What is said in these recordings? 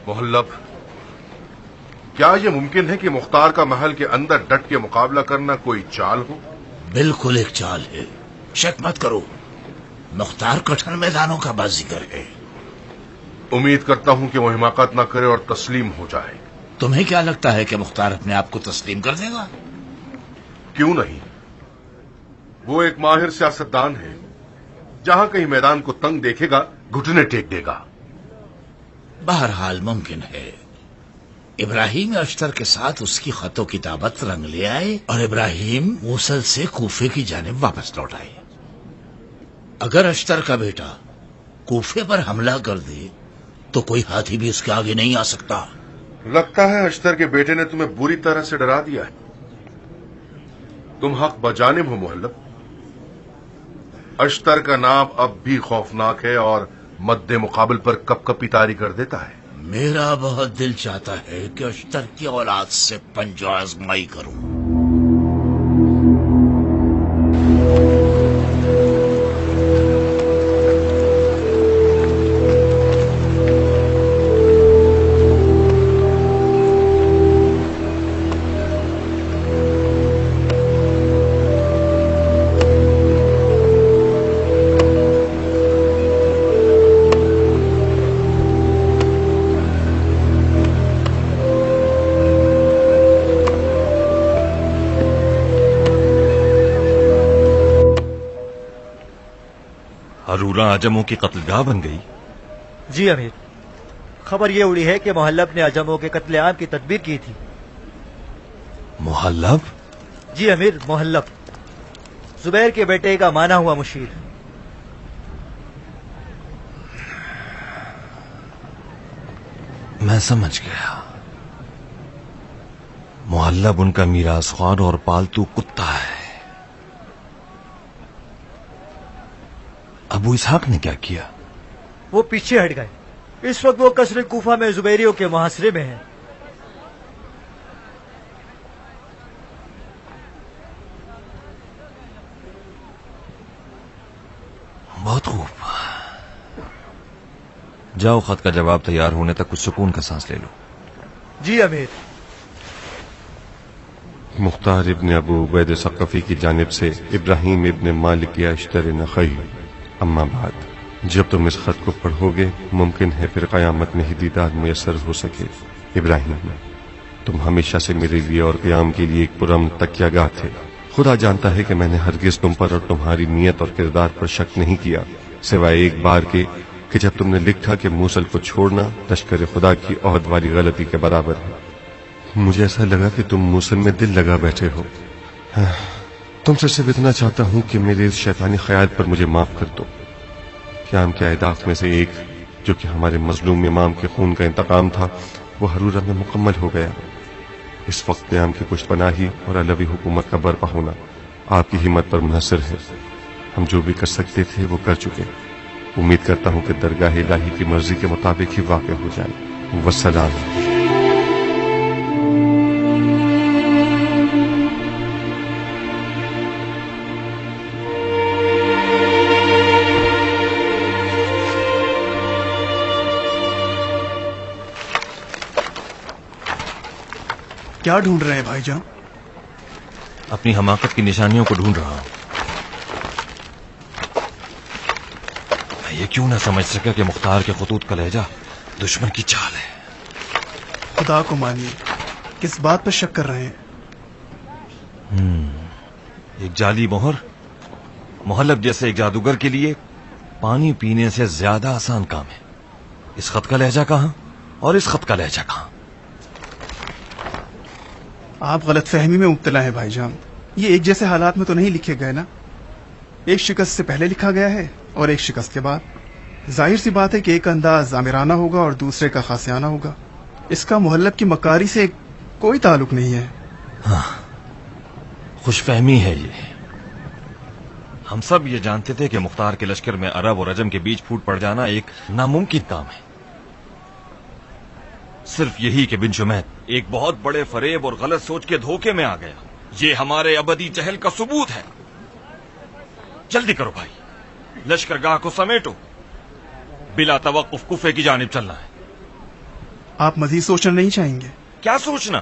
محلب، کیا یہ ممکن ہے کہ مختار کا محل کے اندر ڈٹ کے مقابلہ کرنا کوئی چال ہو؟ بالکل ایک چال ہے، شک مت کرو۔ مختار کٹھن میدانوں کا بازیگر ہے۔ امید کرتا ہوں کہ وہ حماقت نہ کرے اور تسلیم ہو جائے۔ تمہیں کیا لگتا ہے کہ مختار اپنے آپ کو تسلیم کر دے گا؟ کیوں نہیں؟ وہ ایک ماہر سیاستدان ہے، جہاں کہیں میدان کو تنگ دیکھے گا گھٹنے ٹیک دے گا۔ بہرحال ممکن ہے ابراہیم اشتر کے ساتھ اس کی خط و کتابت رنگ لے آئے اور ابراہیم موصل سے کوفے کی جانب واپس لوٹ آئے۔ اگر اشتر کا بیٹا کوفے پر حملہ کر دے تو کوئی ہاتھی بھی اس کے آگے نہیں آ سکتا۔ لگتا ہے اشتر کے بیٹے نے تمہیں بری طرح سے ڈرا دیا ہے۔ تم حق بجانب ہو محلب۔ اشتر کا نام اب بھی خوفناک ہے اور مد مقابل پر کپ کپی طاری کر دیتا ہے۔ میرا بہت دل چاہتا ہے کہ اشتر کی اولاد سے پنجہ آزمائی کروں۔ ہرورہ عجموں کی قتل گاہ بن گئی؟ جی امیر، خبر یہ اڑی ہے کہ محلب نے عجموں کے قتل عام کی تدبیر کی تھی۔ محلب؟ جی امیر، محلب زبیر کے بیٹے کا مانا ہوا مشیر۔ میں سمجھ گیا، محلب ان کا میراث خوار اور پالتو کتا ہے۔ ابو اسحاق نے کیا کیا؟ وہ پیچھے ہٹ گئے۔ اس وقت وہ قصر کوفہ میں زبیریوں کے محاصرے میں ہیں۔ بہت خوب، جاؤ خط کا جواب تیار ہونے تک کچھ سکون کا سانس لے لو۔ جی امیر۔ مختار ابن ابو عبید ثقفی کی جانب سے ابراہیم ابن مالک اشتر نخعی، اما بعد، جب تم اس خط کو پڑھو گے ممکن ہے پھر قیامت میں ہی دیدار میسر ہو سکے۔ ابراہیم، تم ہمیشہ سے میرے لیے اور قیام کے لیے ایک پرامن تکیہ گاہ تھے۔ خدا جانتا ہے کہ میں نے ہرگز تم پر اور تمہاری نیت اور کردار پر شک نہیں کیا، سوائے ایک بار کے کہ جب تم نے لکھا کہ موصل کو چھوڑنا لشکر خدا کی عہد والی غلطی کے برابر ہے۔ مجھے ایسا لگا کہ تم موصل میں دل لگا بیٹھے ہو۔ تم سے صرف اتنا چاہتا ہوں کہ میرے اس شیطانی خیال پر مجھے معاف کر دو۔ قیام کے اہداف میں سے ایک، جو کہ ہمارے مظلوم امام کے خون کا انتقام تھا، وہ ہرورہ میں مکمل ہو گیا۔ اس وقت قیام کی پشت پناہی اور علوی حکومت کا برپا ہونا آپ کی ہمت پر منحصر ہے۔ ہم جو بھی کر سکتے تھے وہ کر چکے۔ امید کرتا ہوں کہ درگاہ الہی کی مرضی کے مطابق ہی واقع ہو جائے۔ والسلام۔ کیا ڈھونڈ رہے ہیں بھائی جان؟ اپنی حماقت کی نشانیوں کو ڈھونڈ رہا ہوں۔ میں یہ کیوں نہ سمجھ سکا کہ مختار کے خطوط کا لہجہ دشمن کی چال ہے۔ خدا کو مانیے، کس بات پر شک کر رہے ہیں؟ ایک جعلی مہر محلب جیسے ایک جادوگر کے لیے پانی پینے سے زیادہ آسان کام ہے۔ اس خط کا لہجہ کہاں اور اس خط کا لہجہ کہاں؟ آپ غلط فہمی میں مبتلا ہیں بھائی جان۔ یہ ایک جیسے حالات میں تو نہیں لکھے گئے نا۔ ایک شکست سے پہلے لکھا گیا ہے اور ایک شکست کے بعد۔ ظاہر سی بات ہے کہ ایک انداز آمرانہ ہوگا اور دوسرے کا خاصیانہ ہوگا۔ اس کا محلب کی مکاری سے کوئی تعلق نہیں ہے۔ ہاں، خوش فہمی ہے یہ۔ ہم سب یہ جانتے تھے کہ مختار کے لشکر میں عرب اور عجم کے بیچ پھوٹ پڑ جانا ایک ناممکن کام ہے۔ صرف یہی کہ بن شمید ایک بہت بڑے فریب اور غلط سوچ کے دھوکے میں آ گیا۔ یہ ہمارے ابدی جہل کا ثبوت ہے۔ جلدی کرو بھائی، لشکر گاہ کو سمیٹو، بلا توقف کوفے کی جانب چلنا ہے۔ आप मजीद सोचना नहीं चाहेंगे? क्या सोचना?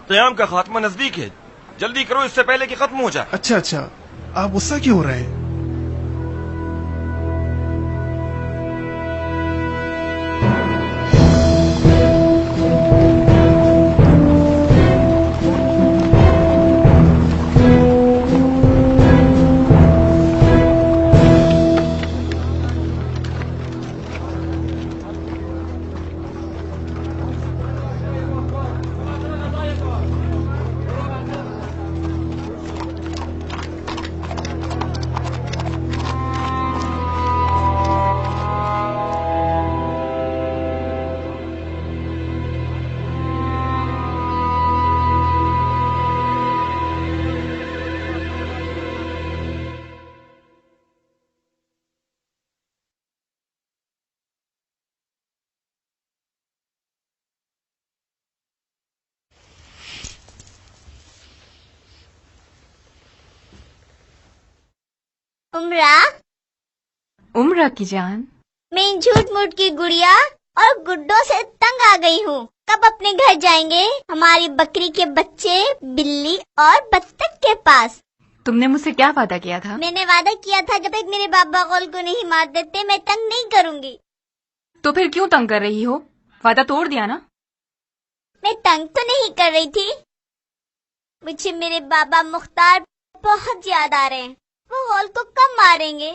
क़याम का खात्मा नजदीक है, जल्दी करो इससे पहले कि खत्म हो जाए। अच्छा अच्छा, आप गुस्सा क्यों हो रहे हैं? उम्रा की जान, मैं इन झूठ मूठ की गुड़िया और गुड्डों से तंग आ गई हूँ। कब अपने घर जाएंगे? हमारी बकरी के बच्चे बिल्ली और बत्तख के पास। तुमने मुझसे क्या वादा किया था? मैंने वादा किया था जब तक मेरे बाबा कौल को नहीं मार देते मैं तंग नहीं करूँगी। तो फिर क्यों तंग कर रही हो? वादा तोड़ दिया ना। मैं तंग तो नहीं कर रही थी, मुझे मेरे बाबा मुख्तार बहुत याद आ रहे हैं। वो कौल को कब मारेंगे?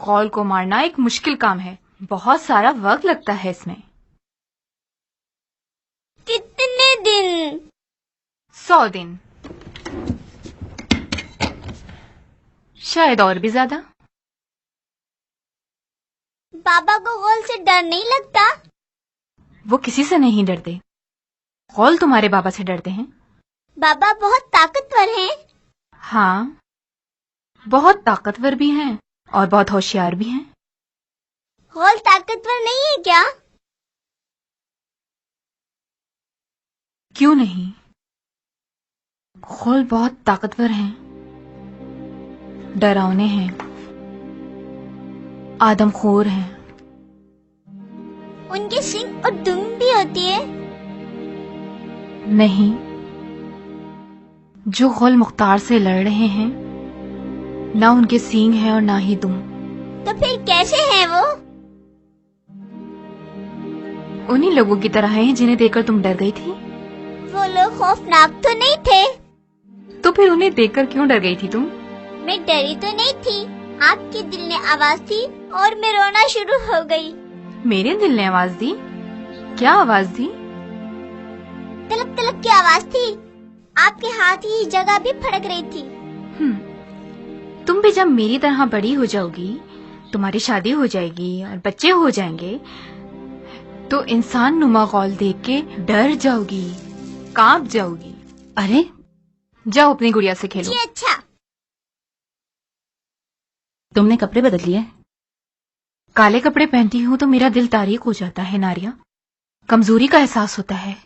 कौल को मारना एक मुश्किल काम है, बहुत सारा वक्त लगता है इसमें। कितने दिन? 100 दिन, शायद और भी ज्यादा। बाबा को कौल से डर नहीं लगता? वो किसी से नहीं डरते, कौल तुम्हारे बाबा से डरते हैं। बाबा बहुत ताकतवर हैं। हाँ, बहुत ताकतवर भी हैं और बहुत होशियार भी हैं। कौल ताकतवर नहीं है क्या? क्यों नहीं, कौल बहुत ताकतवर हैं, डरावने हैं, आदमखोर हैं। उनके सींग और दुम भी होती है? नहीं, जो कौल मुख्तार से लड़ रहे हैं ना उनके सींग हैं और ना ही दुम। तो फिर कैसे हैं वो? उन्हीं लोगों की तरह हैं जिन्हें देखकर तुम डर गई थी। वो लोग खौफनाक तो नहीं थे? तो फिर उन्हें देखकर क्यों डर गई थी तुम? मैं डरी तो नहीं थी, आपके दिल ने आवाज दी और मैं रोना शुरू हो गई। मेरे दिल ने आवाज दी? क्या आवाज दी? तलक तलक की आवाज थी। आपके हाथ की जगह भी फड़क रही थी। तुम भी जब मेरी तरह बड़ी हो जाओगी, तुम्हारी शादी हो जाएगी और बच्चे हो जाएंगे, तो इंसान नुमा कौल देख के डर जाओगी, कांप जाओगी। अरे जाओ अपनी गुड़िया से खेलो। जी अच्छा। तुमने कपड़े बदल लिए? काले कपड़े पहनती हूँ तो मेरा दिल तारीक हो जाता है नारिया, कमजोरी का एहसास होता है।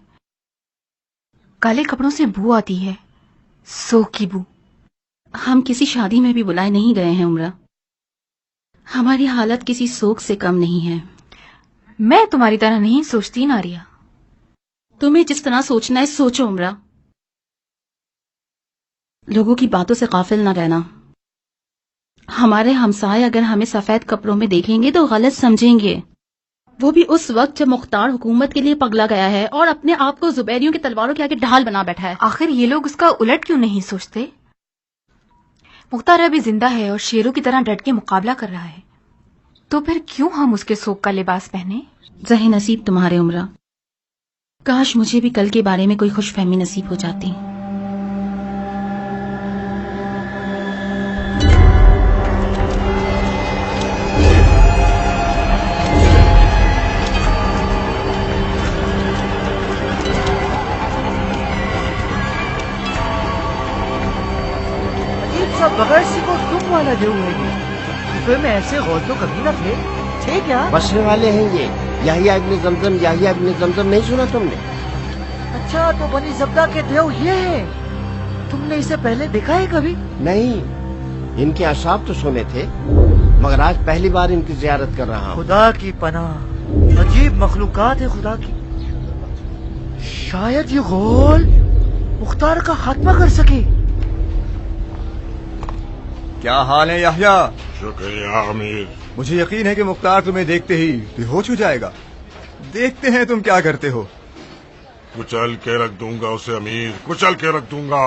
काले कपड़ों से बू आती है, सोख की बू। हम किसी शादी में भी बुलाए नहीं गए हैं उम्रा। हमारी हालत किसी सोख से कम नहीं है। मैं तुम्हारी तरह नहीं सोचती नारिया। तुम्हें जिस तरह सोचना है सोचो उम्रा। लोगों की बातों से गाफिल न रहना। हमारे हमसाए अगर हमें सफेद कपड़ों में देखेंगे तो गलत समझेंगे, वो भी उस वक्त जब मुख्तार हुकूमत के लिए पगला गया है और अपने आप को जुबैरियों की तलवारों के आगे ढाल बना बैठा है। आखिर ये लोग उसका उलट क्यों नहीं सोचते? मुख्तार अभी जिंदा है और शेरों की तरह डट के मुकाबला कर रहा है, तो फिर क्यों हम उसके सोख का लिबास पहने? ज़हे नसीब तुम्हारे उम्रा। काश मुझे भी कल के बारे में कोई खुशफहमी नसीब हो जाती। बगैर सी को तुम वाला जो है ये फिर में ऐसे गौर तो कभी न थे क्या? बसने वाले हैं ये याहिया इब्न जमजम। याहिया इब्न जमजम नहीं सुना तुमने? अच्छा, तो बनी जब्दा के देव ये है। तुमने इसे पहले देखा है कभी? नहीं, इनके अशाब तो सुने थे, मगर आज पहली बार इनकी जियारत कर रहा हूँ। खुदा की पनाह, अजीब मखलूकात है खुदा की। شاید یہ غول مختار کا خاتمہ کر سکے. کیا حال ہے یحییٰ؟ شکریہ امیر. مجھے یقین ہے کہ مختار تمہیں دیکھتے ہی بے ہوش ہو جائے گا. دیکھتے ہیں تم کیا کرتے ہو. کچل کے رکھ دوں گا اسے امیر، کچل کے رکھ دوں گا.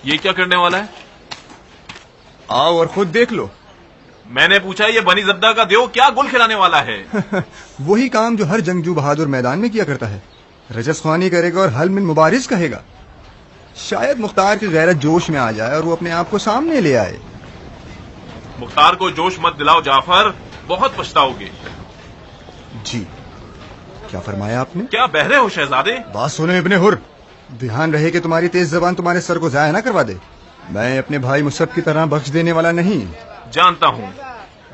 یہ کیا کرنے والا ہے؟ آؤ اور خود دیکھ لو. میں نے پوچھا یہ بنی زبدہ کا دیو کیا گل کھلانے والا ہے؟ وہی کام جو ہر جنگجو بہادر میدان میں کیا کرتا ہے. رجس خوانی کرے گا اور حل من مبارز کہے گا. شاید مختار کی غیرت جوش میں آ جائے اور وہ اپنے آپ کو سامنے لے آئے. مختار کو جوش مت دلاؤ جعفر، بہت پچھتاؤ گے. جی کیا فرمایا آپ نے؟ کیا بہرے ہو شہزادے؟ بات سنو ابن حر، دھیان رہے کہ تمہاری تیز زبان تمہارے سر کو ضائع نہ کروا دے. میں اپنے بھائی مصعب کی طرح بخش دینے والا نہیں. جانتا ہوں،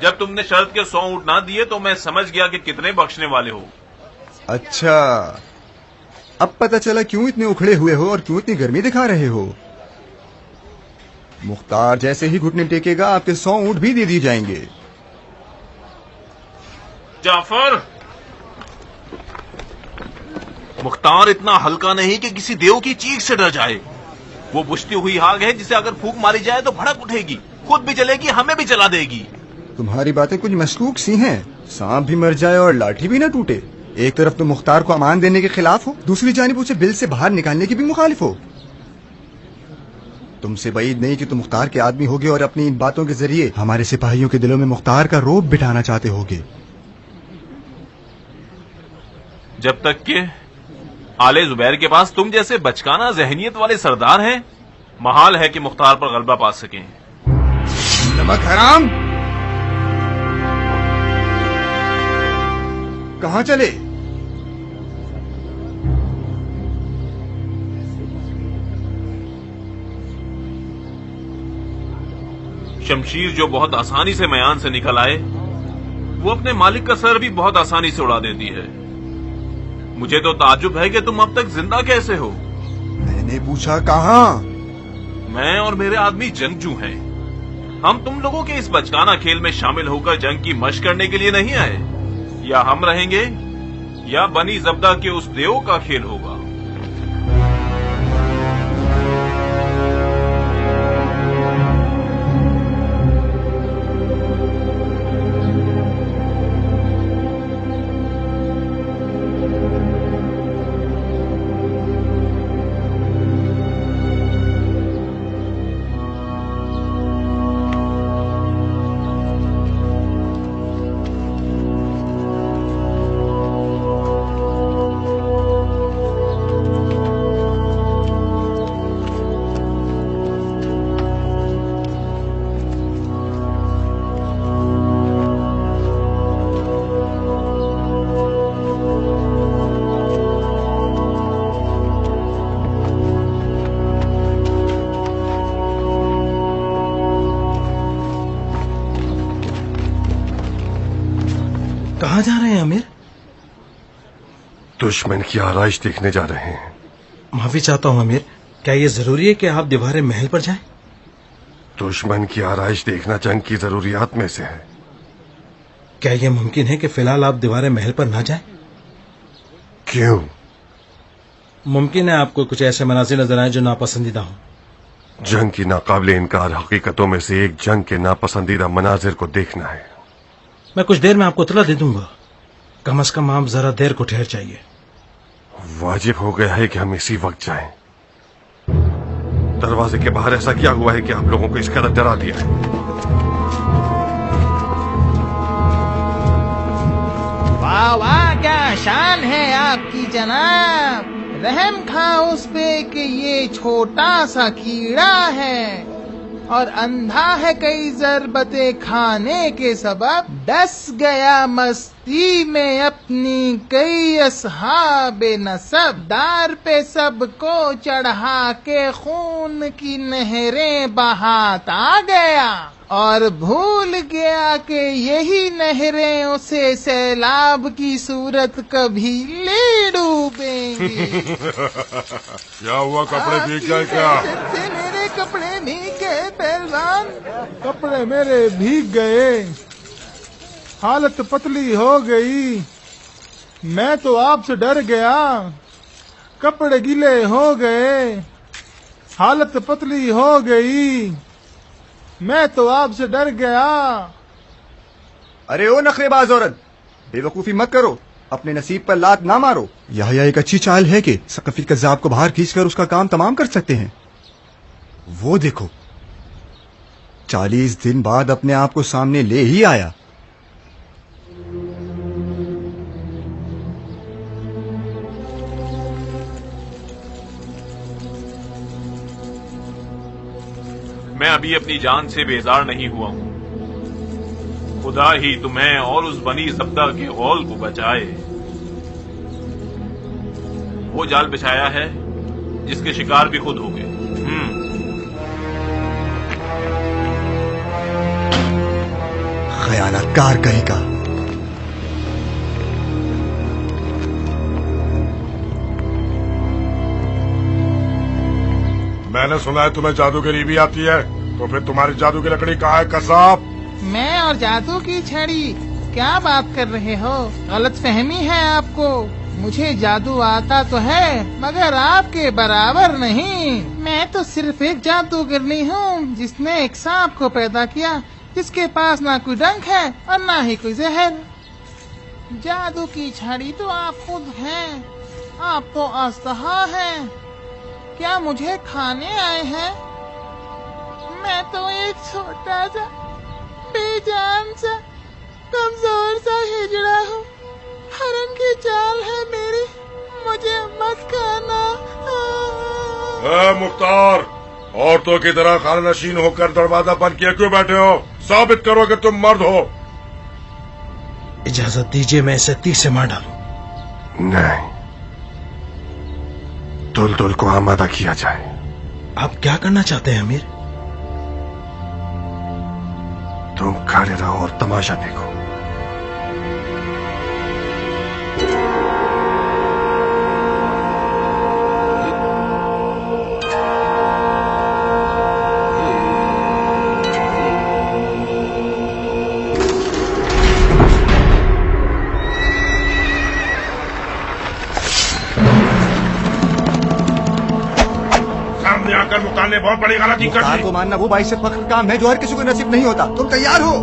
جب تم نے شرط کے 100 اونٹ نہ دیے تو میں سمجھ گیا کہ کتنے بخشنے والے ہو. اچھا، اب پتہ چلا کیوں اتنے اکھڑے ہوئے ہو اور کیوں اتنی گرمی دکھا رہے ہو. مختار جیسے ہی گھٹنے ٹیکے گا آپ کے 100 اونٹ بھی دے دی جائیں گے. جعفر، مختار اتنا ہلکا نہیں کہ کسی دیو کی چیخ سے ڈر جائے. وہ بجھتی ہوئی آگ ہے جسے اگر پھونک ماری جائے تو بھڑک اٹھے گی، خود بھی جلے گی، ہمیں بھی جلا دے گی. تمہاری باتیں کچھ مشکوک سی ہیں. سانپ بھی مر جائے اور لاٹھی بھی نہ ٹوٹے. ایک طرف تم مختار کو امان دینے کے خلاف ہو، دوسری جانب اسے بل سے باہر نکالنے کی بھی مخالف ہو. تم سے بعید نہیں کہ تم مختار کے آدمی ہوگے اور اپنی ان باتوں کے ذریعے ہمارے سپاہیوں کے دلوں میں مختار کا رعب بٹھانا چاہتے ہوگے. جب تک کہ آل زبیر کے پاس تم جیسے بچکانہ ذہنیت والے سردار ہیں، محال ہے کہ مختار پر غلبہ پا سکیں. نمک حرام، کہاں چلے؟ شمشیر جو بہت آسانی سے میان سے نکل آئے، وہ اپنے مالک کا سر بھی بہت آسانی سے اڑا دیتی ہے. مجھے تو تعجب ہے کہ تم اب تک زندہ کیسے ہو. میں نے پوچھا کہاں؟ میں اور میرے آدمی جنگجو ہیں. ہم تم لوگوں کے اس بچکانہ کھیل میں شامل ہو کر جنگ کی مشق کرنے کے لیے نہیں آئے. یا ہم رہیں گے یا بنی زبدہ کے اس دیو کا کھیل ہوگا. کہاں جا رہے ہیں امیر؟ دشمن کی آرائش دیکھنے جا رہے ہیں. معافی چاہتا ہوں امیر، کیا یہ ضروری ہے کہ آپ دیوار محل پر جائیں؟ دشمن کی آرائش دیکھنا جنگ کی ضروریات میں سے ہے. کیا یہ ممکن ہے کہ فی الحال آپ دیوار محل پر نہ جائیں؟ کیوں؟ ممکن ہے آپ کو کچھ ایسے مناظر نظر آئیں جو ناپسندیدہ ہوں. جنگ کی ناقابل انکار حقیقتوں میں سے ایک جنگ کے ناپسندیدہ مناظر کو دیکھنا ہے. میں کچھ دیر میں آپ کو اطلاع دے دوں گا. کم از کم آپ ذرا دیر کو ٹھہر جائیے. واجب ہو گیا ہے کہ ہم اسی وقت جائیں. دروازے کے باہر ایسا کیا ہوا ہے کہ آپ لوگوں کو اس قدر ڈرا دیا ہے؟ واہ واہ، کیا شان ہے آپ کی جناب. رحم کھا اس پہ کہ یہ چھوٹا سا کیڑا ہے اور اندھا ہے کئی ضربتیں کھانے کے سبب. ڈس گیا مستی میں اپنی کئی اصحاب نسب. دار پہ سب کو چڑھا کے خون کی نہریں بہاتا گیا اور بھول گیا کہ یہی نہریں اسے سیلاب کی صورت کبھی لے ڈوبیں گی. کیا ہوا، کپڑے بھیگ گئے کیا؟ میرے کپڑے بھیگ گئے پہلوان، کپڑے میرے بھیگ گئے. हालत पतली हो गई। मैं तो आपसे डर गया, कपड़े गीले हो गए, हालत पतली हो गई, मैं तो आपसे डर गया। अरे ओ नखरेबाज औरत, बेवकूफी मत करो, अपने नसीब पर लात ना मारो। यह एक अच्छी चाल है कि सकफी कज़्ज़ाब को बाहर खींचकर उसका काम तमाम कर सकते हैं। वो देखो, 40 दिन बाद अपने आप को सामने ले ही आया। मैं अभी अपनी जान से बेजार नहीं हुआ हूं। खुदा ही तुम्हें और उस बनी ज़ब्दा के गौल को बचाए। वो जाल बिछाया है जिसके शिकार भी खुद हो गए। खयानतकार कहेगा। मैंने सुना है तुम्हें जादूगरी भी आती है, तो फिर तुम्हारी जादू की लकड़ी कहाँ है कसाब? मैं और जादू की छड़ी, क्या बात कर रहे हो? गलत फहमी है आपको। मुझे जादू आता तो है मगर आपके बराबर नहीं। मैं तो सिर्फ एक जादूगरनी हूँ जिसने एक सांप को पैदा किया जिसके पास ना कोई डंक है और ना ही कोई जहर। जादू की छड़ी तो आप खुद हैं। आप तो अस्तहा हैं। क्या मुझे खाने आए हैं? मैं तो एक छोटा सा बेजान सा कमजोर सा हिजड़ा हूँ। हरम की चाल है मेरी, मुझे मत खाना। मुख्तार, औरतों की तरह खाना नशीन होकर दरवाजा बंद किए क्यों बैठे हो? साबित करो कि तुम मर्द हो। इजाजत दीजिए मैं इसे 30 से मार डालूं। नहीं, दुलदुल को आमादा किया जाए। आप क्या करना चाहते हैं अमीर? तुम खड़े रहो और तमाशा देखो। मुख्तार ने बहुत बड़ी गलती कर दी। मुख्तार को मानना वो बाइस से फख्र काम है जो हर किसी को नसीब नहीं होता। तुम तैयार हो?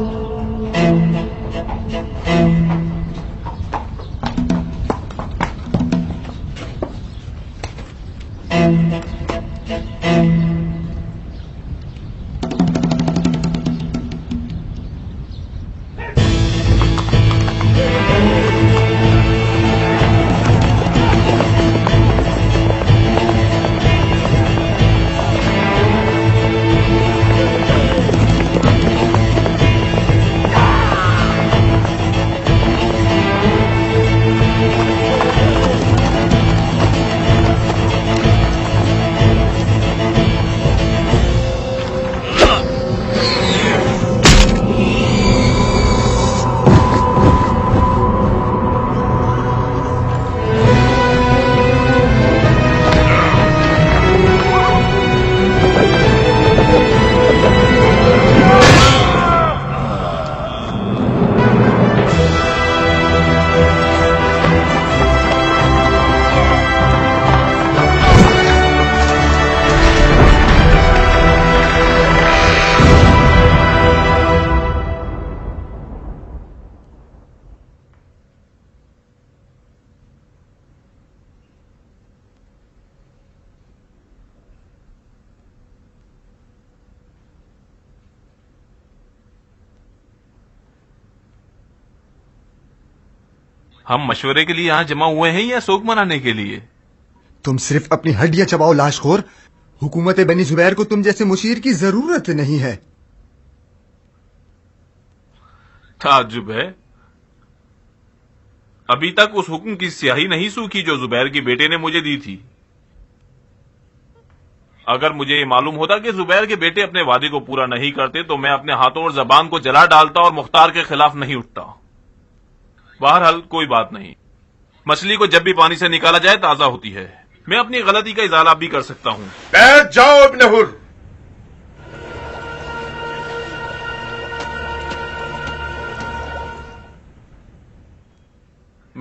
हम मशवरे के लिए यहाँ जमा हुए हैं या शोक मनाने के लिए? तुम सिर्फ अपनी हड्डियां चबाओ लाशखोर। हुकूमत बनी जुबैर को तुम जैसे मुशीर की जरूरत नहीं है। ताज्जुब है, अभी तक उस हुक्म की स्याही नहीं सूखी जो जुबैर के बेटे ने मुझे दी थी। अगर मुझे ये मालूम होता कि जुबैर के बेटे अपने वादे को पूरा नहीं करते तो मैं अपने हाथों और जबान को जला डालता और मुख्तार के खिलाफ नहीं उठता। बहरहाल कोई बात नहीं, मछली को जब भी पानी से निकाला जाए ताजा होती है। मैं अपनी गलती का इजाला भी कर सकता हूं। बैठ जाओ इब्न हुर।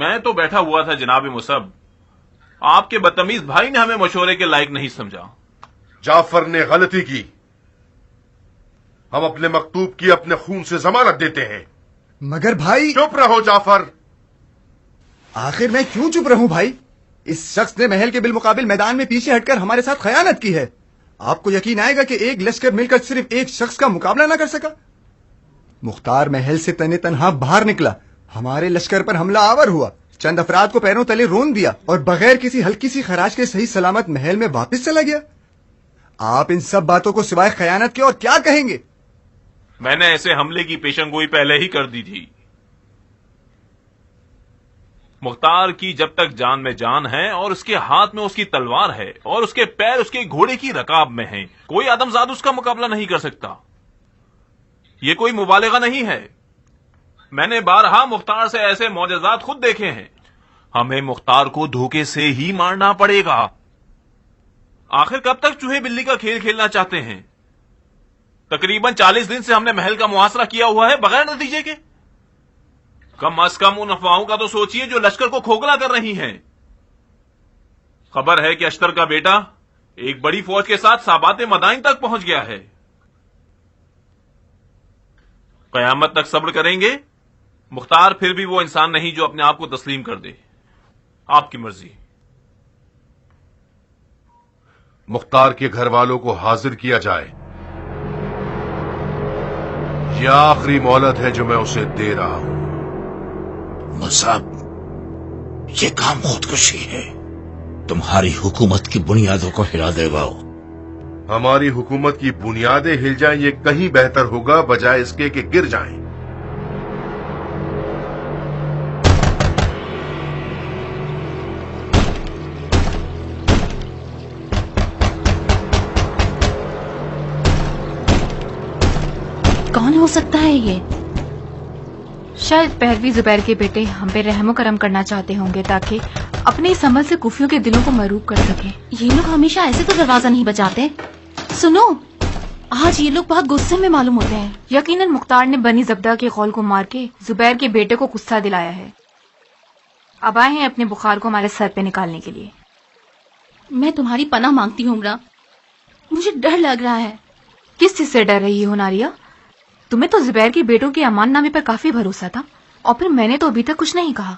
میں تو بیٹھا ہوا تھا جناب مصعب، آپ کے بدتمیز بھائی نے ہمیں مشورے کے لائق نہیں سمجھا۔ جعفر نے غلطی کی، ہم اپنے مکتوب کی اپنے خون سے ضمانت دیتے ہیں۔ مگر بھائی چپ رہو جعفر۔ آخر میں کیوں چپ رہوں بھائی؟ اس شخص نے محل کے بالمقابل میدان میں پیچھے ہٹ کر ہمارے ساتھ خیانت کی ہے۔ آپ کو یقین آئے گا کہ ایک لشکر مل کر صرف ایک شخص کا مقابلہ نہ کر سکا؟ مختار محل سے تنے تنہا باہر نکلا، ہمارے لشکر پر حملہ آور ہوا، چند افراد کو پیروں تلے رون دیا اور بغیر کسی ہلکی سی خراج کے صحیح سلامت محل میں واپس چلا گیا۔ آپ ان سب باتوں کو سوائے خیانت کے اور کیا کہیں گے؟ میں نے ایسے حملے کی پیشنگوئی پہلے ہی کر دی تھی۔ مختار کی جب تک جان میں جان ہے اور اس کے ہاتھ میں اس کی تلوار ہے اور اس کے پیر اس کے گھوڑے کی رکاب میں ہیں، کوئی آدمزاد اس کا مقابلہ نہیں کر سکتا۔ یہ کوئی مبالغہ نہیں ہے، میں نے بارہا مختار سے ایسے معجزات خود دیکھے ہیں۔ ہمیں مختار کو دھوکے سے ہی مارنا پڑے گا۔ آخر کب تک چوہے بلی کا کھیل کھیلنا چاہتے ہیں؟ تقریباً 40 دن سے ہم نے محل کا محاصرہ کیا ہوا ہے بغیر نتیجے کے۔ کم از کم ان افواہوں کا تو سوچئے جو لشکر کو کھوکھلا کر رہی ہیں۔ خبر ہے کہ اشتر کا بیٹا ایک بڑی فوج کے ساتھ سابات مدائن تک پہنچ گیا ہے۔ قیامت تک صبر کریں گے؟ مختار پھر بھی وہ انسان نہیں جو اپنے آپ کو تسلیم کر دے۔ آپ کی مرضی۔ مختار کے گھر والوں کو حاضر کیا جائے، یہ آخری مہلت ہے جو میں اسے دے رہا ہوں۔ مصعب، یہ کام خودکشی ہے، تمہاری حکومت کی بنیادوں کو ہلا دے گا۔ ہماری حکومت کی بنیادیں ہل جائیں یہ کہیں بہتر ہوگا بجائے اس کے کہ گر جائیں۔ کون ہو سکتا ہے یہ؟ شاید پہلوی زبیر کے بیٹے ہم پہ رحم و کرم کرنا چاہتے ہوں گے تاکہ اپنے اس عمل سے کوفیوں کے دلوں کو مروب کر سکیں۔ یہ لوگ ہمیشہ ایسے تو دروازہ نہیں بچاتے۔ سنو، آج یہ لوگ بہت غصے میں معلوم ہوتے ہیں۔ یقیناً مختار نے بنی زبدہ کے قول کو مار کے زبیر کے بیٹے کو غصہ دلایا ہے۔ اب آئے ہیں اپنے بخار کو ہمارے سر پہ نکالنے کے لیے۔ میں تمہاری پناہ مانگتی ہوں عمرہ، مجھے ڈر لگ رہا ہے۔ کس چیز سے ڈر رہی ہو ناریہ؟ تمہیں تو زبیر کے بیٹوں کے امان نامے پر کافی بھروسہ تھا، اور پھر میں نے تو ابھی تک کچھ نہیں کہا۔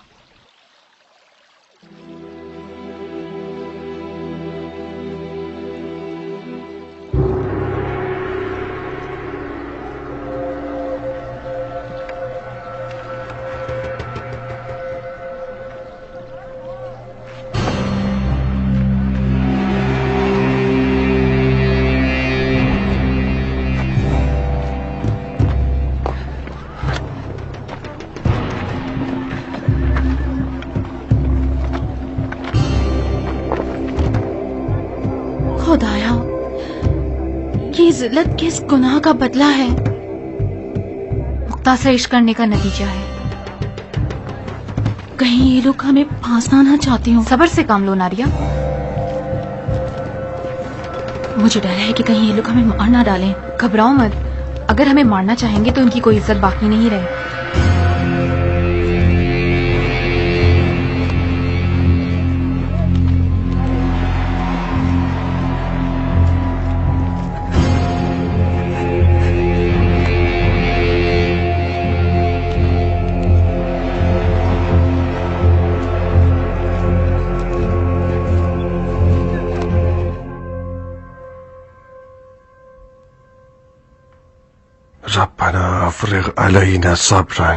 خدایا، یہ ذلت کس گناہ کا بدلہ ہے؟ مختار سے عشق کرنے کا نتیجہ ہے۔ کہیں یہ لوگ ہمیں پھانسنا نہ چاہتے ہوں۔ صبر سے کام لو ناریہ۔ مجھے ڈر ہے کہ کہیں یہ لوگ ہمیں مار نہ ڈالیں۔ گھبراؤ مت، اگر ہمیں مارنا چاہیں گے تو ان کی کوئی عزت باقی نہیں رہے۔ ربنا افرغ علينا صبرا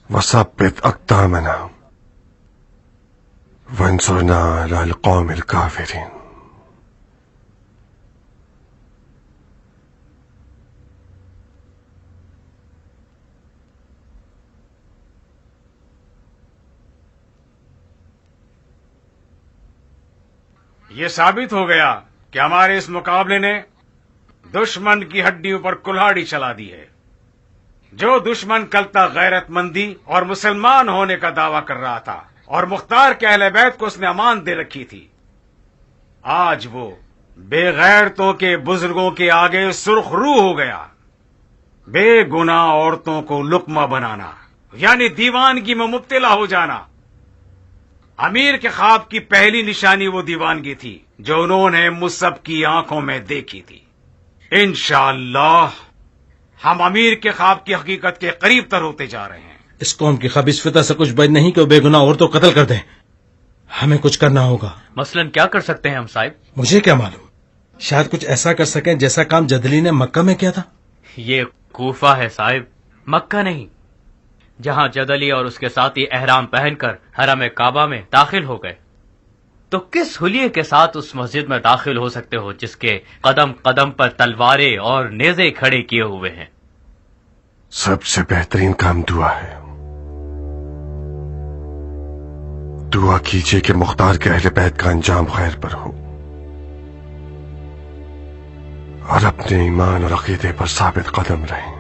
وثبت اقدامنا وانصرنا على القوم الكافرين۔ یہ ثابت ہو گیا کہ ہمارے اس مقابلے نے دشمن کی ہڈیوں پر کلہاڑی چلا دی ہے۔ جو دشمن کل تک غیرت مندی اور مسلمان ہونے کا دعویٰ کر رہا تھا اور مختار کے اہل بیت کو اس نے امان دے رکھی تھی، آج وہ بے غیرتوں کے بزرگوں کے آگے سرخ رو ہو گیا۔ بے گناہ عورتوں کو لقمہ بنانا यानी दीवानगी में मुब्तला हो जाना। अमीर के ख्वाब की पहली निशानी वो दीवानगी थी जो उन्होंने मुझ सब की आंखों में देखी थी। इंशाअल्लाह हम अमीर के ख्वाब की हकीकत के करीब तर होते जा रहे हैं। इस कौम की खबीस फितरत से कुछ बच नहीं कि वो बेगुनाह औरतों को कत्ल कर दें। हमें कुछ करना होगा। मसलन क्या कर सकते हैं हम साहिब? मुझे क्या मालूम, शायद कुछ ऐसा कर सकें जैसा काम जदली ने मक्का में किया था। ये कूफा है साहिब, मक्का नहीं, जहां जदली और उसके साथी एहराम पहनकर हरम काबा में दाखिल हो गए। तो किस हुलिये के साथ उस मस्जिद में दाखिल हो सकते हो जिसके कदम कदम पर तलवारें और नेज़े खड़े किए हुए हैं? सबसे बेहतरीन काम दुआ है। दुआ कीजिए कि मुख्तार के अहले बैत का अंजाम खैर पर हो और अपने ईमान और अकीदे पर साबित कदम रहें।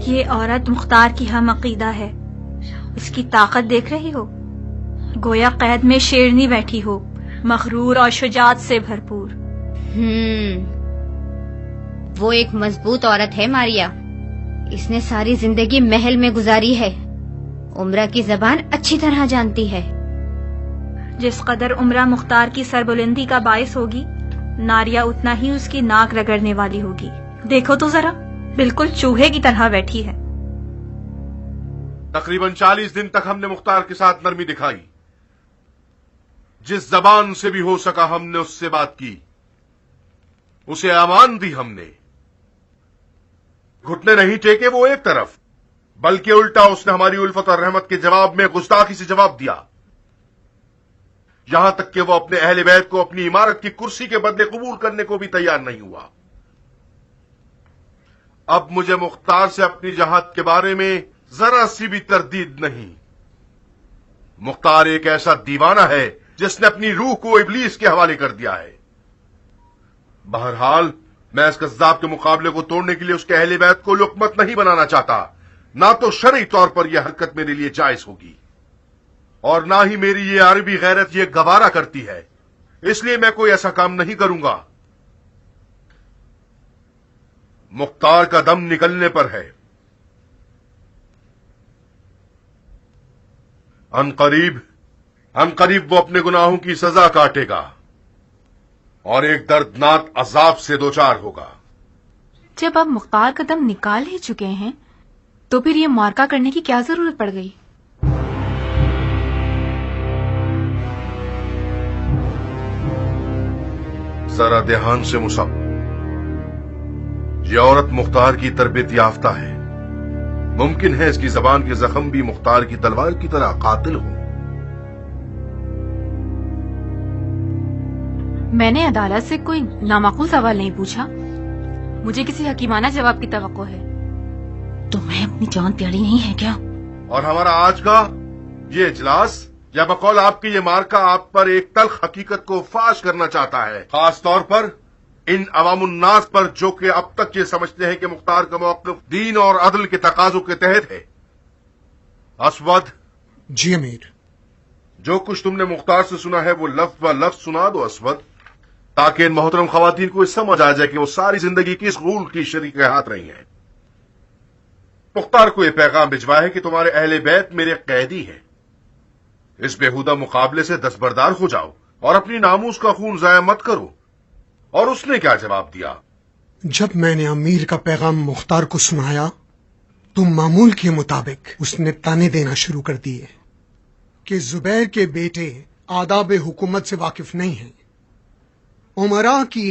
ये औरत मुख्तार की हम अकीदा है। इसकी ताकत देख रही हो, गोया कैद में शेरनी बैठी हो, मखरूर और शुजात से भरपूर। वो एक मजबूत औरत है मारिया। इसने सारी जिंदगी महल में गुजारी है। उम्रा की जबान अच्छी तरह जानती है। जिस कदर उम्रा मुख्तार की सरबुलंदी का बायस होगी, नारिया उतना ही उसकी नाक रगड़ने वाली होगी। देखो तो जरा, बिल्कुल चूहे की तरह बैठी है। तकरीबन 40 दिन तक हमने मुख्तार के साथ नरमी दिखाई। जिस जबान से भी हो सका हमने उससे बात की, उसे अमान दी हमने। घुटने नहीं टेके वो एक तरफ, बल्कि उल्टा उसने हमारी उल्फत और रहमत के जवाब में गुस्ताखी से जवाब दिया। यहां तक कि वो अपने अहले बैत को अपनी इमारत की कुर्सी के बदले कबूल करने को भी तैयार नहीं हुआ। अब मुझे मुख्तार से अपनी जहाद के बारे में जरा सी भी तरदीद नहीं। मुख्तार एक ऐसा दीवाना है जिसने अपनी रूह को इब्लीस के हवाले कर दिया है। बहरहाल मैं इस कज़्ज़ाब के मुकाबले को तोड़ने के लिए उसके अहले बैत को लुकमत नहीं बनाना चाहता। ना तो शरई तौर पर यह हरकत मेरे लिए जायज होगी और ना ही मेरी ये अरबी गैरत ये गवारा करती है। इसलिए मैं कोई ऐसा काम नहीं करूंगा। मुख्तार का दम निकलने पर है। अनकरीब वो अपने गुनाहों की सजा काटेगा और एक दर्दनाक अजाब से दोचार होगा। जब अब मुख्तार का दम निकाल ही चुके हैं, तो फिर ये मार्का करने की क्या जरूरत पड़ गई? जरा ध्यान से मुसब, ये औरत मुख्तार की तरबियत याफ्ता है। मुमकिन है इसकी जबान के जख्म भी मुख्तार की तलवार की तरह कातिल हो। मैंने अदालत से कोई नामाकूल सवाल नहीं पूछा। मुझे किसी हकीमाना जवाब की तवक्को है। तुम्हें अपनी जान प्यारी नहीं है क्या? और हमारा आज का ये इजलास या बकौल आपकी ये मार्का आप पर एक तल्ख हकीकत को फाश करना चाहता है, खास तौर पर इन अवामुन्नास पर जो कि अब तक ये समझते हैं कि मुख्तार का मौक़िफ़ दीन और अदल के तकाजों के तहत है। असवद। जी अमीर। जो कुछ तुमने मुख्तार से सुना है वो लफ्ज ब लफ्ज सुना दो असवद, ताकि इन मोहतरम खवातीन को समझ आ जाए कि वो सारी जिंदगी किस गूल की शरीक हाथ रही हैं। मुख्तार को यह पैगाम भिजवाया है कि तुम्हारे अहले बैत मेरे कैदी हैं। इस बेहुदा मुकाबले से दस्तबरदार हो जाओ और अपनी नामूस का खून जाया मत करो। और उसने क्या जवाब दिया? जब मैंने अमीर का पैगाम मुख्तार को सुनाया तो मामूल के मुताबिक उसने ताने देना शुरू कर दिए कि जुबैर के बेटे आदाब हुकूमत से वाकिफ नहीं हैं। उमरा की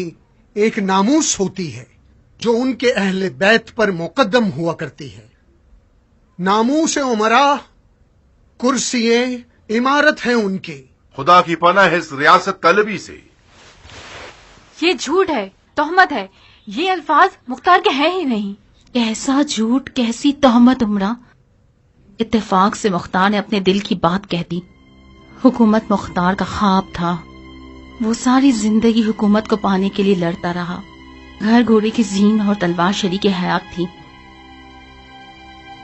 एक नामूस होती है जो उनके अहले बैत पर मुकद्दम हुआ करती है। नामूस उमरा कुर्सिए इमारत है उनकी। खुदा की पनाह है इस रियासत तलबी से। ये झूठ है, तोहमत है। ये अल्फाज मुख्तार के हैं ही नहीं। कैसा झूठ, कैसी तोहमत उमरा? اتفاق سے مختار نے اپنے دل کی بات کہہ دی۔ حکومت مختار کا خواب تھا، وہ ساری زندگی حکومت کو پانے کے لیے لڑتا رہا۔ گھر گھوڑے کی زین اور تلوار شریک حیات تھی۔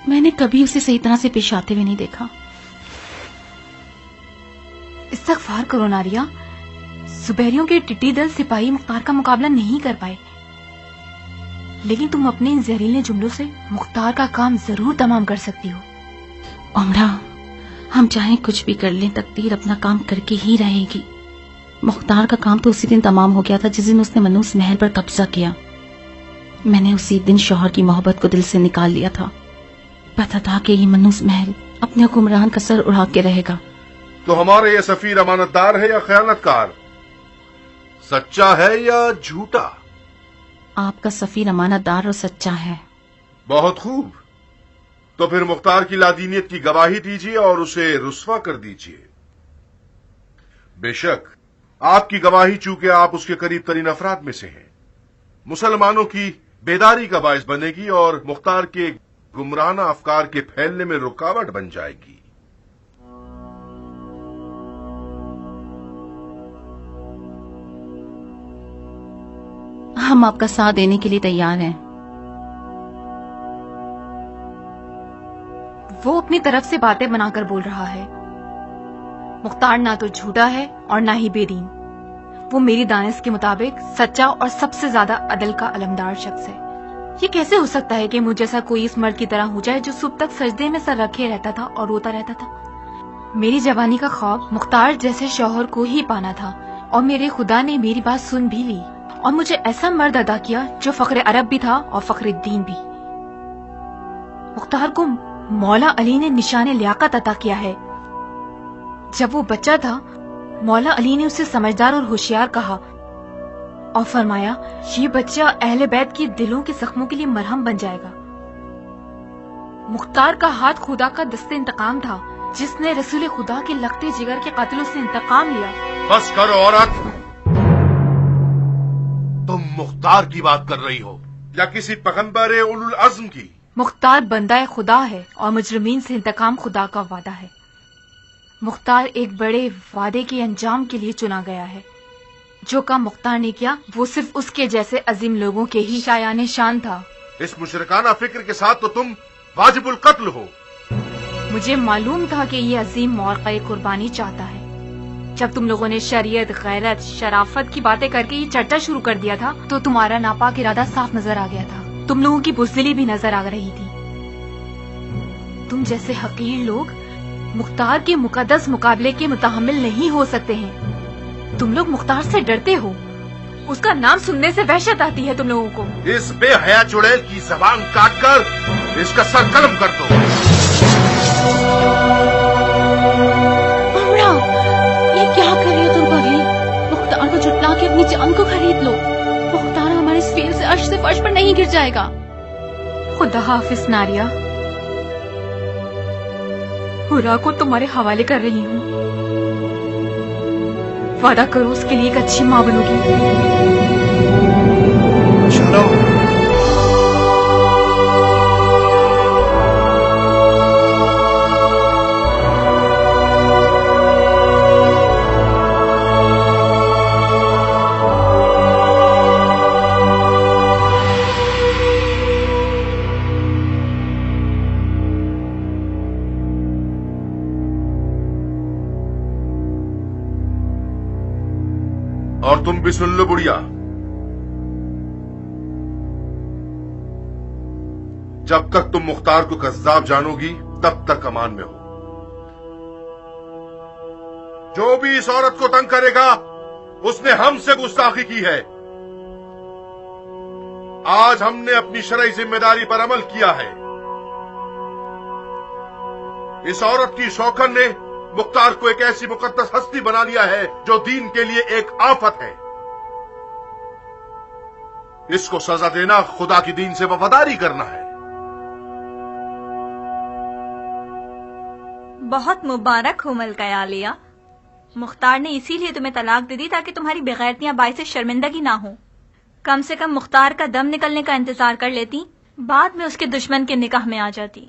میں نے کبھی اسے صحیح طرح سے پیش آتے ہوئے نہیں دیکھا۔ استغفار کرو ناریا، زبیریوں کے ٹٹی دل سپاہی مختار کا مقابلہ نہیں کر پائے، لیکن تم اپنے ان زہریلے جملوں سے مختار کا کام ضرور تمام کر سکتی ہو۔ عمرہ، ہم چاہیں کچھ بھی کر لیں، تقدیر اپنا کام کر کے ہی رہے گی۔ مختار کا کام تو اسی دن تمام ہو گیا تھا جس دن اس نے منوس محل پر قبضہ کیا۔ میں نے اسی دن شوہر کی محبت کو دل سے نکال لیا تھا۔ پتا تھا کہ یہ منوس محل اپنے حکمران کا سر اڑا کے رہے گا۔ تو ہمارا یہ سفیر امانت دار ہے یا خیانت کار؟ سچا ہے یا جھوٹا؟ آپ کا سفیر امانت دار اور سچا ہے۔ بہت خوب، تو پھر مختار کی لادینیت کی گواہی دیجیے اور اسے رسوا کر دیجیے۔ بے شک آپ کی گواہی، چونکہ آپ اس کے قریب ترین افراد میں سے ہیں، مسلمانوں کی بیداری کا باعث بنے گی اور مختار کے گمراہانہ افکار کے پھیلنے میں رکاوٹ بن جائے گی۔ ہم آپ کا ساتھ دینے کے لیے تیار ہیں۔ وہ اپنی طرف سے باتیں بنا کر بول رہا ہے۔ مختار نہ تو جھوٹا ہے اور نہ ہی بے دین، وہ میری دانش کے مطابق سچا اور سب سے زیادہ عدل کا علمدار شخص ہے۔ یہ کیسے ہو سکتا ہے کہ مجھ جیسا کوئی اس مرد کی طرح ہو جائے جو صبح تک سجدے میں سر رکھے رہتا تھا اور روتا رہتا تھا؟ میری جوانی کا خواب مختار جیسے شوہر کو ہی پانا تھا، اور میرے خدا نے میری بات سن بھی لی اور مجھے ایسا مرد عطا کیا جو فخر عرب بھی تھا اور فخر الدین بھی۔ مختار کو مولا علی نے نشان لیاقت عطا کیا ہے۔ جب وہ بچہ تھا، مولا علی نے اسے سمجھدار اور ہوشیار کہا اور فرمایا یہ بچہ اہل بیت کی دلوں کے زخموں کے لیے مرہم بن جائے گا۔ مختار کا ہاتھ خدا کا دست انتقام تھا، جس نے رسول خدا کے لگتے جگر کے قاتلوں سے انتقام لیا۔ بس کرو عورت، تم مختار کی بات کر رہی ہو یا کسی پیغمبر اولو العزم کی؟ مختار بندہ خدا ہے اور مجرمین سے انتقام خدا کا وعدہ ہے۔ مختار ایک بڑے وعدے کے انجام کے لیے چنا گیا ہے۔ جو کام مختار نے کیا وہ صرف اس کے جیسے عظیم لوگوں کے ہی شایان شان تھا۔ اس مشرکانہ فکر کے ساتھ تو تم واجب القتل ہو۔ مجھے معلوم تھا کہ یہ عظیم مورقہ قربانی چاہتا ہے۔ جب تم لوگوں نے شریعت، غیرت، شرافت کی باتیں کر کے یہ چرچا شروع کر دیا تھا تو تمہارا ناپاک ارادہ صاف نظر آ گیا تھا۔ تم لوگوں کی بزدلی بھی نظر آ رہی تھی۔ تم جیسے حقیر لوگ مختار کے مقدس مقابلے کے متحمل نہیں ہو سکتے ہیں۔ تم لوگ مختار سے ڈرتے ہو، اس کا نام سننے سے وحشت آتی ہے تم لوگوں کو۔ اس بے حیا چڑیل کی زبان کاٹ کر اس کا سر قلم کر دو۔ عمرہ، یہ کیا کر رہی ہو تم پگلی؟ مختار کو جھٹلا کے اپنی جان کو خرید لو۔ مختار ہمارے اس فیل سے عرش سے فرش پر نہیں گر جائے گا۔ خدا حافظ ناریا، ہورا کو تمہارے حوالے کر رہی ہوں۔ وعدہ کرو اس کے لیے ایک اچھی ماں بنو گی۔ چلو اور تم بھی سن لو بڑھیا، جب تک تم مختار کو کذاب جانو گی تب تک امان میں ہو۔ جو بھی اس عورت کو تنگ کرے گا اس نے ہم سے گستاخی کی ہے۔ آج ہم نے اپنی شرعی ذمہ داری پر عمل کیا ہے۔ اس عورت کی شوکن نے مختار کو ایک ایسی مقدس ہستی بنا لیا ہے جو دین کے لیے ایک آفت ہے۔ اس کو سزا دینا خدا کی دین سے وفاداری کرنا ہے۔ بہت مبارک ہو ملکہ عالیہ، مختار نے اسی لیے تمہیں طلاق دے دی تاکہ تمہاری بغیرتیاں باعث شرمندگی نہ ہوں۔ کم سے کم مختار کا دم نکلنے کا انتظار کر لیتی، بعد میں اس کے دشمن کے نکاح میں آ جاتی۔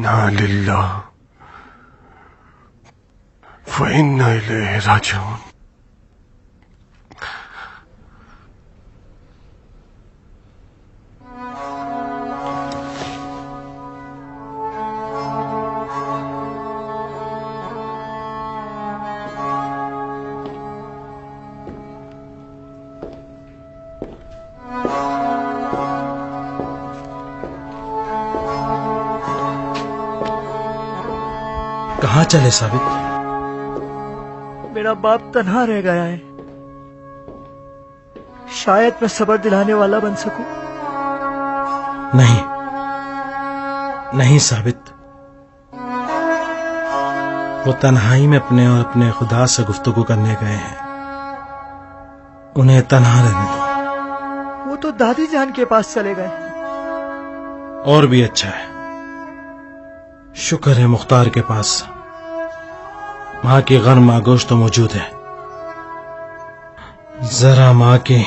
इन्ना लिल्लाह व इन्ना इलैहि राजिऊन। कहाँ चले साबित? मेरा बाप तन्हा रह गया है, शायद मैं सब्र दिलाने वाला बन सकूं। नहीं नहीं साबित, वो तन्हाई में अपने और अपने खुदा से गुफ्तगू करने गए हैं, उन्हें तन्हा रहने दो। वो तो दादी जान के पास चले गए। और भी अच्छा है, शुक्र है मुख्तार के पास माँ की गर्म आगोश तो मौजूद है। जरा माँ की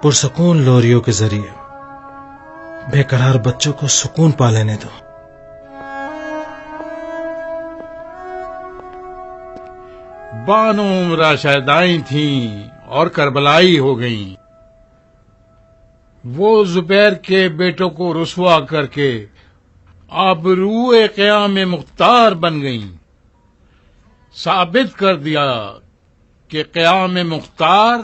पुरसकून लोरियों के जरिए बेकरार बच्चों को सुकून पा लेने दो। बानो उम्रा शहदाई थीं और करबलाई हो गईं। वो जुबैर के बेटों को रुसवा करके आबरूए क़याम मुख्तार बन गईं। साबित कर दिया कि क़याम मुख्तार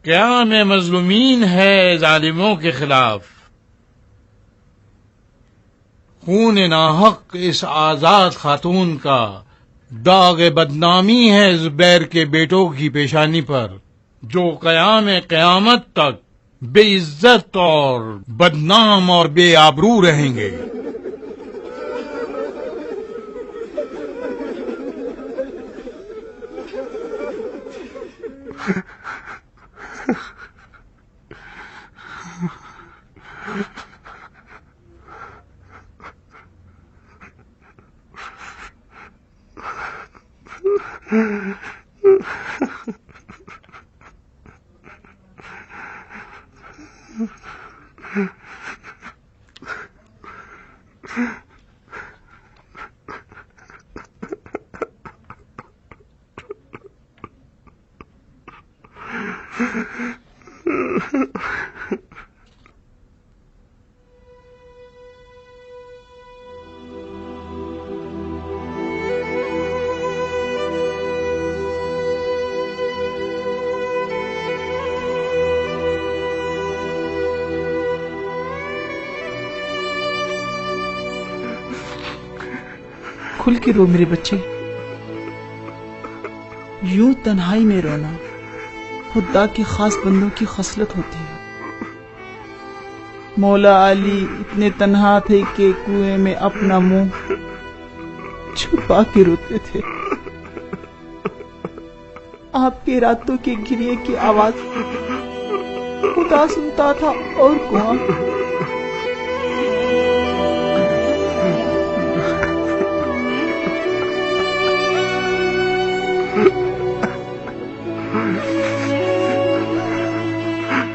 क़याम मजलूमीन है जालिमों के खिलाफ। खून नाहक इस आजाद खातून का दाग बदनामी है जुबैर के बेटों की पेशानी पर, जो क़याम क़यामत तक बेइज्जत और बदनाम और बेआबरू रहेंगे। खुल के रो मेरे बच्चे, यूं तन्हाई में रोना खुदा के खास बंदों की खसलत होती है। मौला अली इतने तन्हा थे कि कुएं में अपना मुंह छुपा के रोते थे। आपके रातों के गिरिए की आवाज खुदा सुनता था और कुआं।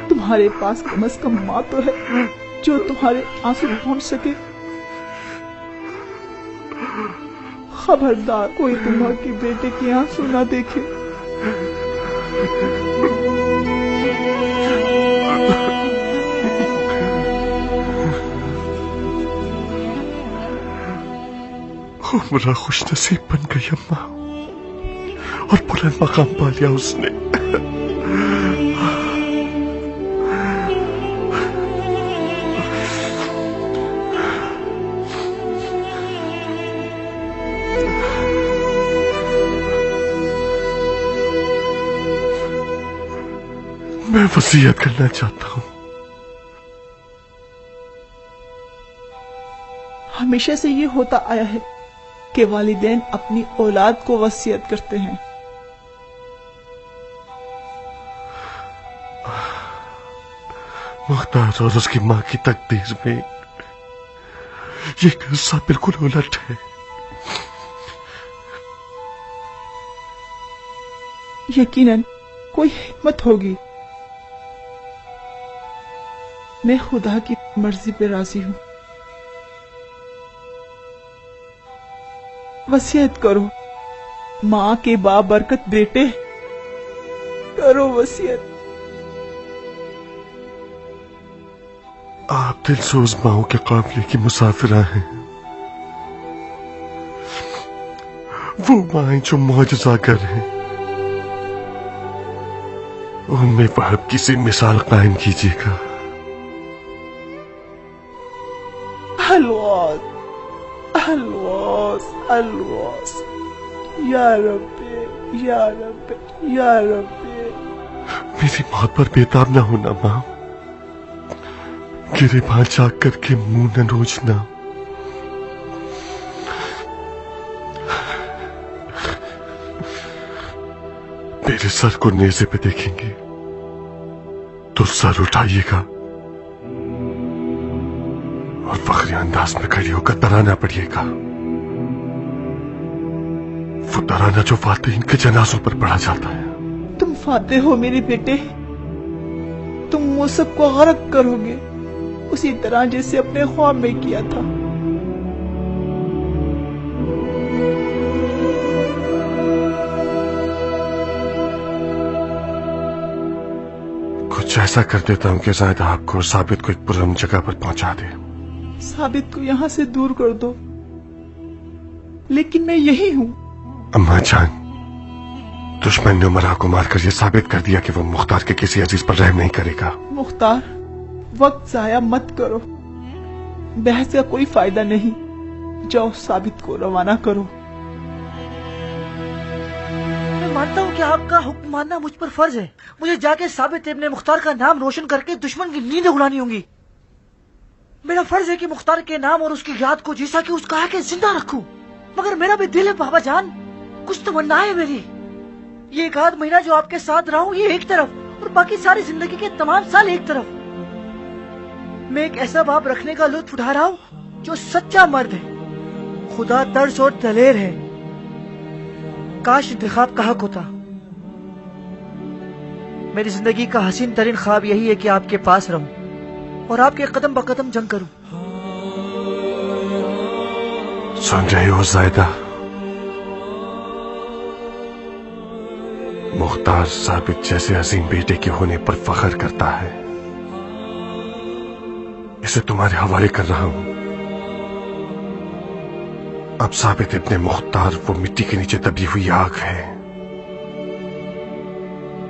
तुम्हारे पास कम से कम माँ तो है जो तुम्हारे आंसू पहुंच सके। खबरदार कोई तुम्हारे बेटे के आंसू ना देखे। उम्रा खुश नसीब बन गई अम्मा, और बुलंद मकाम पा लिया उसने। मैं वसीयत करना चाहता हूं। हमेशा से ये होता आया है कि वालिदैन अपनी औलाद को वसीयत करते हैं। मुख्तार और उसकी मां की तकदीर में ये किस्सा बिल्कुल उलट है। यकीनन कोई हिकमत होगी। मैं खुदा की मर्जी पे राजी हूं। वसीयत करो। माँ के बाबरकत बेटे, करो वसीयत। आप दिलसोज माओ के काफिले की मुसाफिरा हैं। वो माएं जो मौजज़ागर हैं, उनमें वह किसी मिसाल कायम कीजिएगा। अलवास, अलवास, अलवास, या रब्बे, या रब्बे, या रब्बे। मेरी मौत पर बेताब न होना माँ, गिरेबान जाग करके मुंह न नोचना। मेरे सर को नेज़े पे देखेंगे तो सर उठाइएगा और फखरी अंदाज में खड़ी होकर तराना पड़िएगा। वो तराना जो फातिहीन के जनाजों पर पढ़ा जाता है। तुम फातिह हो मेरे बेटे, तुम वो सबको गरक करोगे उसी तरह जैसे अपने ख्वाब में किया था। कुछ ऐसा कर देता हूं कि शायद आपको और साबित को एक पुरअमन जगह पर पहुंचा दे। साबित को यहाँ से दूर कर दो, लेकिन मैं यही हूँ। अम्मा जान, दुश्मन ने उमरा को मारकर यह साबित कर दिया कि वो मुख्तार के किसी अजीज पर रहम नहीं करेगा। मुख्तार, वक्त जाया मत करो, बहस का कोई फायदा नहीं। जाओ साबित को रवाना करो। मैं मानता हूँ कि आपका हुक्म मानना मुझ पर फर्ज है। मुझे जाके साबित इब्ने मुख्तार का नाम रोशन करके दुश्मन की नींदें उड़ानी होंगी। मेरा फर्ज है कि मुख्तार के नाम और उसकी याद को जैसा कि उसका है जिंदा रखूं। मगर मेरा भी दिल है बाबा जान, कुछ तमन्ना है मेरी। ये एक आध महीना जो आपके साथ रहा हूँ ये एक तरफ, और बाकी सारी जिंदगी के तमाम साल एक तरफ। मैं एक ऐसा बाप रखने का लुत्फ उठा रहा हूँ जो सच्चा मर्द है, खुदा तर्स और दलेर है। काश इंतखाब का हक होता। मेरी जिंदगी का हसीन तरीन ख्वाब यही है कि आपके पास रहूं और आपके कदम ब कदम जंग करूं। सुन रहे हो जायदा? मुख्तार साबित जैसे अजीम बेटे के होने पर फख्र करता है। इसे तुम्हारे हवाले कर रहा हूं। अब साबित इब्ने मुख्तार वो मिट्टी के नीचे दबी हुई आग है।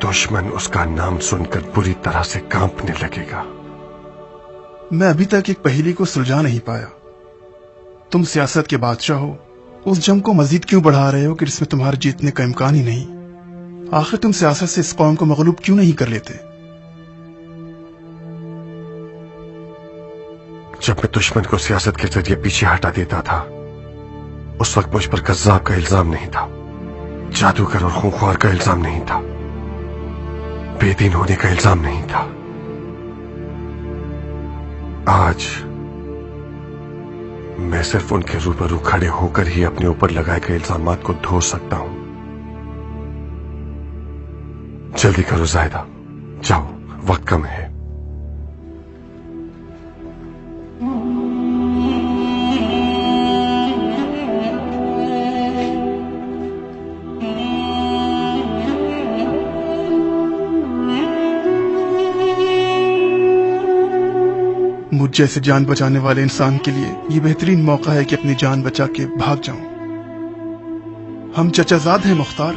दुश्मन उसका नाम सुनकर बुरी तरह से कांपने लगेगा। मैं अभी तक एक पहेली को सुलझा नहीं पाया। तुम सियासत के बादशाह हो, उस जंग को मजीद क्यों बढ़ा रहे हो कि इसमें तुम्हारे जीतने का इम्कान ही नहीं? आखिर तुम सियासत से इस कौम को मगलूब क्यों नहीं कर लेते? जब मैं दुश्मन को सियासत के जरिए पीछे हटा देता था, उस वक्त मुझ पर कज़्ज़ाब का इल्जाम नहीं था, जादूगर और खूंखार का इल्जाम नहीं था, बेदीन होने का इल्जाम नहीं था। आज मैं सिर्फ उनके रूबरू खड़े होकर ही अपने ऊपर लगाए गए इल्जामात को धो सकता हूं। जल्दी करो जायदा, जाओ, वक्त कम है। मुझ जैसे जान बचाने वाले इंसान के लिए ये बेहतरीन मौका है कि अपनी जान बचा के भाग जाऊं। हम चचाजाद हैं मुख्तार,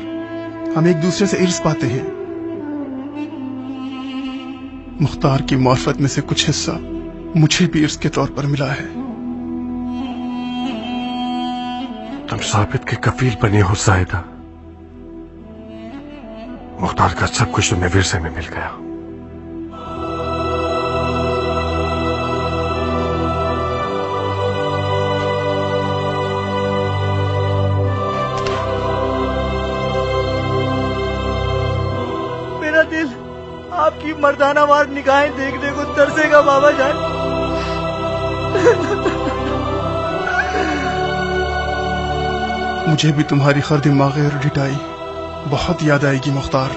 हम एक दूसरे से इर्स पाते हैं। मुख्तार की मार्फत में से कुछ हिस्सा मुझे भी इर्स के तौर पर मिला है। तुम साबित के कफील बने हो जायदा। मुख्तार का सब कुछ तुम्हें विरसे में मिल गया। दिल आपकी मर्दानावार निगाहें देखने को तरसेगा बाबा जान। मुझे भी तुम्हारी खर्द माग़िर डिटाई बहुत याद आएगी मुख्तार।